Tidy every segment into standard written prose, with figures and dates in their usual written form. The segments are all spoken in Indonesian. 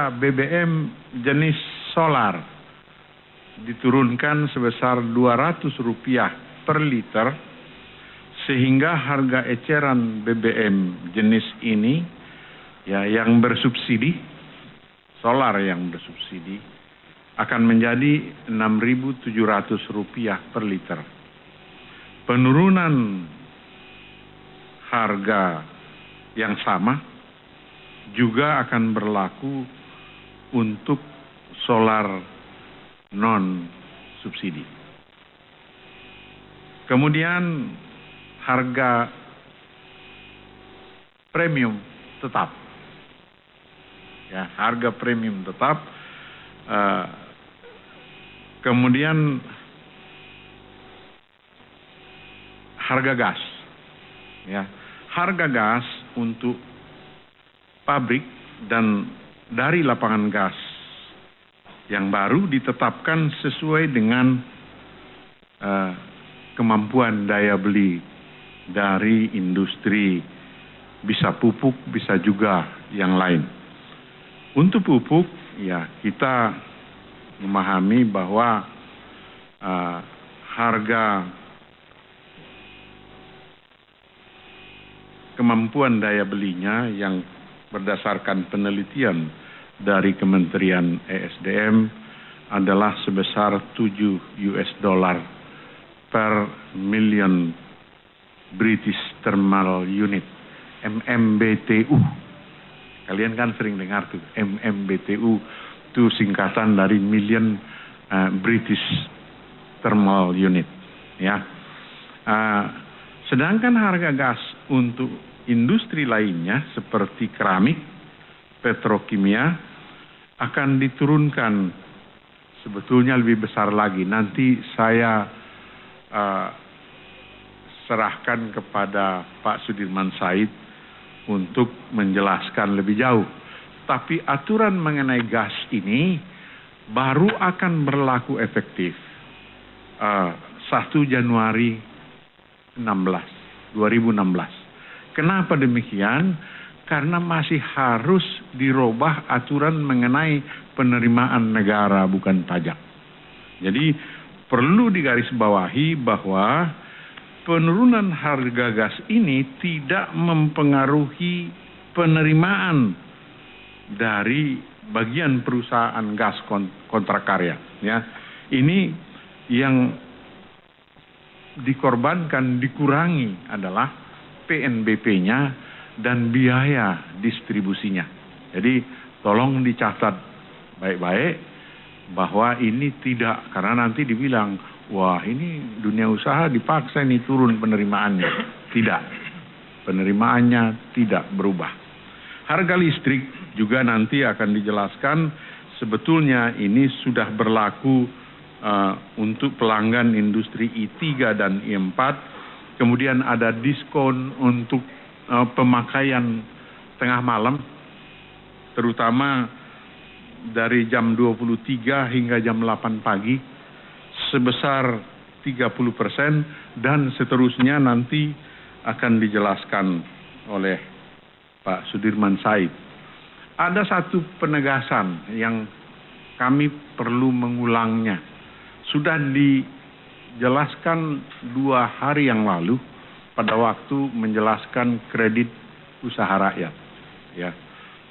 harga BBM jenis solar diturunkan sebesar Rp200 per liter, sehingga harga eceran BBM jenis ini ya yang bersubsidi, solar yang bersubsidi, akan menjadi Rp6.700 per liter. Penurunan harga yang sama juga akan berlaku untuk solar non subsidi. Kemudian harga premium tetap, ya, harga premium tetap. Kemudian harga gas, ya, harga gas untuk pabrik dan dari lapangan gas yang baru ditetapkan sesuai dengan kemampuan daya beli dari industri, bisa pupuk, bisa juga yang lain. Untuk pupuk, ya kita memahami bahwa harga kemampuan daya belinya yang berdasarkan penelitian dari Kementerian ESDM adalah sebesar $7 per million British Thermal Unit, MMBTU. Kalian kan sering dengar tuh, MMBTU itu singkatan dari Million British Thermal Unit, ya. Sedangkan harga gas untuk industri lainnya seperti keramik, petrokimia akan diturunkan sebetulnya lebih besar lagi. Nanti saya serahkan kepada Pak Sudirman Said untuk menjelaskan lebih jauh. Tapi aturan mengenai gas ini baru akan berlaku efektif 1 Januari 2016. Kenapa demikian? Karena masih harus dirubah aturan mengenai penerimaan negara bukan pajak. Jadi perlu digarisbawahi bahwa penurunan harga gas ini tidak mempengaruhi penerimaan dari bagian perusahaan gas kontrak karya. Ya, ini yang dikorbankan, dikurangi adalah PNBP-nya dan biaya distribusinya. Jadi tolong dicatat baik-baik bahwa ini tidak, karena nanti dibilang, wah ini dunia usaha dipaksa ini turun penerimaannya. Tidak, penerimaannya tidak berubah. Harga listrik juga nanti akan dijelaskan, sebetulnya ini sudah berlaku untuk pelanggan industri I3 dan I4, kemudian ada diskon untuk pemakaian tengah malam, terutama dari jam 23 hingga jam 8 pagi, sebesar 30% dan seterusnya nanti akan dijelaskan oleh Pak Sudirman Said. Ada satu penegasan yang kami perlu mengulangnya. Sudah dijelaskan 2 hari yang lalu pada waktu menjelaskan kredit usaha rakyat. Ya,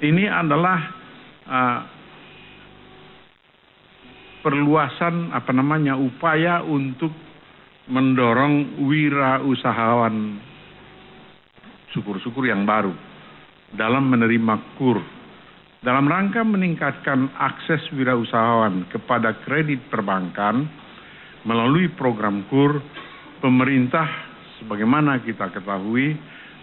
ini adalah perluasan upaya untuk mendorong wirausahawan syukur-syukur yang baru dalam menerima KUR. Dalam rangka meningkatkan akses wirausahawan kepada kredit perbankan melalui program KUR, pemerintah sebagaimana kita ketahui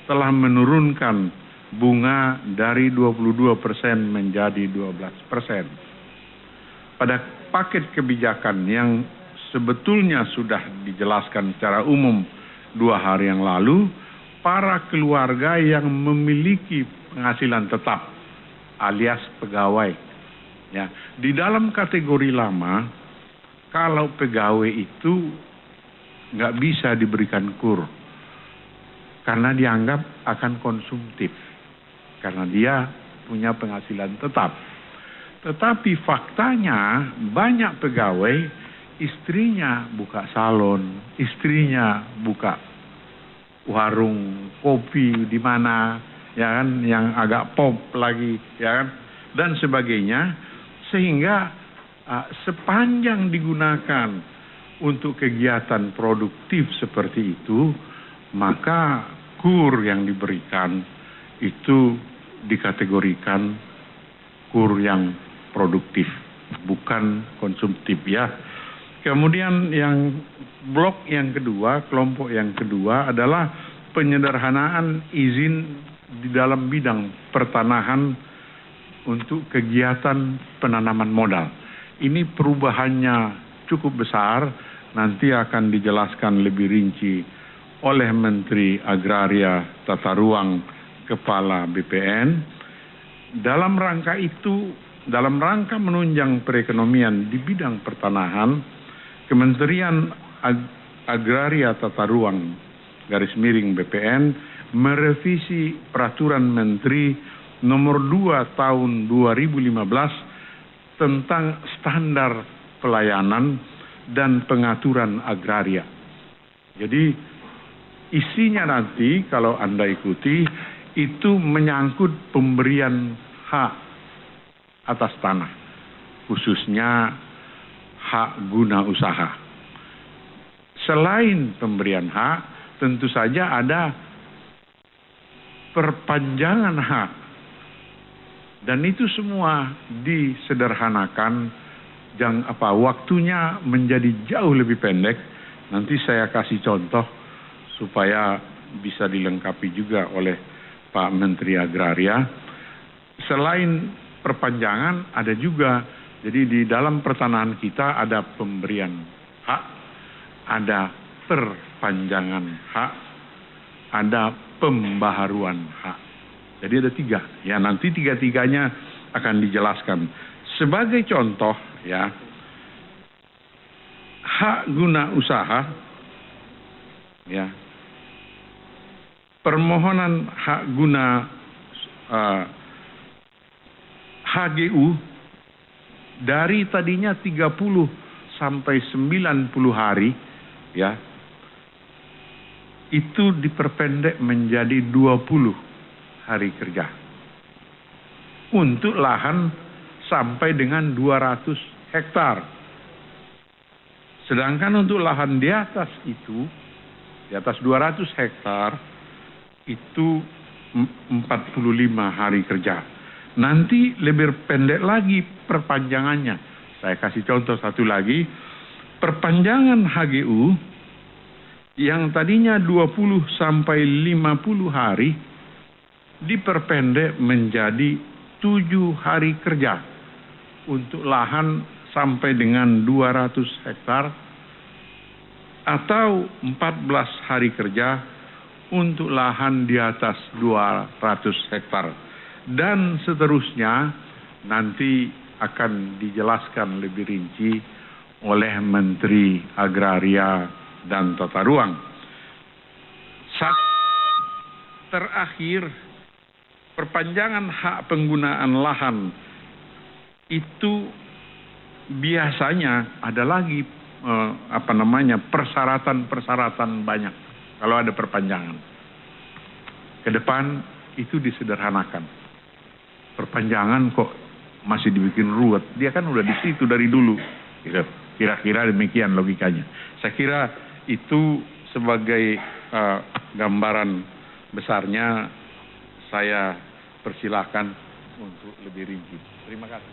telah menurunkan bunga dari 22% menjadi 12%. Pada paket kebijakan yang sebetulnya sudah dijelaskan secara umum 2 hari yang lalu, para keluarga yang memiliki penghasilan tetap alias pegawai, ya, di dalam kategori lama, kalau pegawai itu nggak bisa diberikan KUR karena dianggap akan konsumtif, karena dia punya penghasilan tetap. Tetapi faktanya banyak pegawai istrinya buka salon, istrinya buka warung kopi di mana, ya kan, yang agak pop lagi, ya kan, dan sebagainya, sehingga sepanjang digunakan untuk kegiatan produktif seperti itu, maka kur yang diberikan itu dikategorikan kur yang produktif, bukan konsumtif, ya. Kemudian yang blok yang kedua, kelompok yang kedua adalah penyederhanaan izin di dalam bidang pertanahan untuk kegiatan penanaman modal. Ini perubahannya cukup besar, nanti akan dijelaskan lebih rinci oleh Menteri Agraria Tata Ruang, Kepala BPN. Dalam rangka itu, dalam rangka menunjang perekonomian di bidang pertanahan, Kementerian Agraria Tata Ruang _ BPN merevisi Peraturan Menteri Nomor 2 Tahun 2015 tentang standar pelayanan dan pengaturan agraria. Jadi isinya nanti kalau Anda ikuti itu menyangkut pemberian hak atas tanah, khususnya hak guna usaha. Selain pemberian hak, tentu saja ada perpanjangan hak. Dan itu semua disederhanakan, waktunya menjadi jauh lebih pendek. Nanti saya kasih contoh supaya bisa dilengkapi juga oleh Pak Menteri Agraria. Selain perpanjangan ada juga, jadi di dalam pertanahan kita ada pemberian hak, ada perpanjangan hak, ada pembaharuan hak. Jadi ada 3, ya, nanti 3-tiganya akan dijelaskan. Sebagai contoh, ya, hak guna usaha, ya, permohonan hak guna HGU dari tadinya 30 sampai 90 hari, ya, itu diperpendek menjadi 20 hari kerja untuk lahan sampai dengan 200 hektar. Sedangkan untuk lahan di atas itu, di atas 200 hektar, itu 45 hari kerja. Nanti lebih pendek lagi perpanjangannya. Saya kasih contoh satu lagi. Perpanjangan HGU yang tadinya 20 sampai 50 hari diperpendek menjadi 7 hari kerja untuk lahan sampai dengan 200 hektar atau 14 hari kerja untuk lahan di atas 200 hektar. Dan seterusnya nanti akan dijelaskan lebih rinci oleh Menteri Agraria dan Tata Ruang. Terakhir, perpanjangan hak penggunaan lahan itu biasanya ada lagi persyaratan banyak kalau ada perpanjangan. Ke depan itu disederhanakan. Perpanjangan kok masih dibikin ruwet, dia kan udah di situ dari dulu. Kira-kira demikian logikanya. Saya kira itu sebagai gambaran besarnya, saya persilahkan untuk lebih rinci. Terima kasih.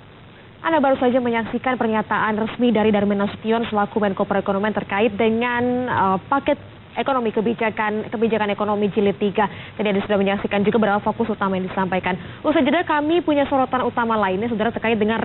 Anda baru saja menyaksikan pernyataan resmi dari Darmin Nasution selaku Menko Perekonomian terkait dengan paket ekonomi kebijakan ekonomi jilid 3. Tadi Anda sudah menyaksikan juga berapa fokus utama yang disampaikan. Usai jeda kami punya sorotan utama lainnya, saudara, terkait dengan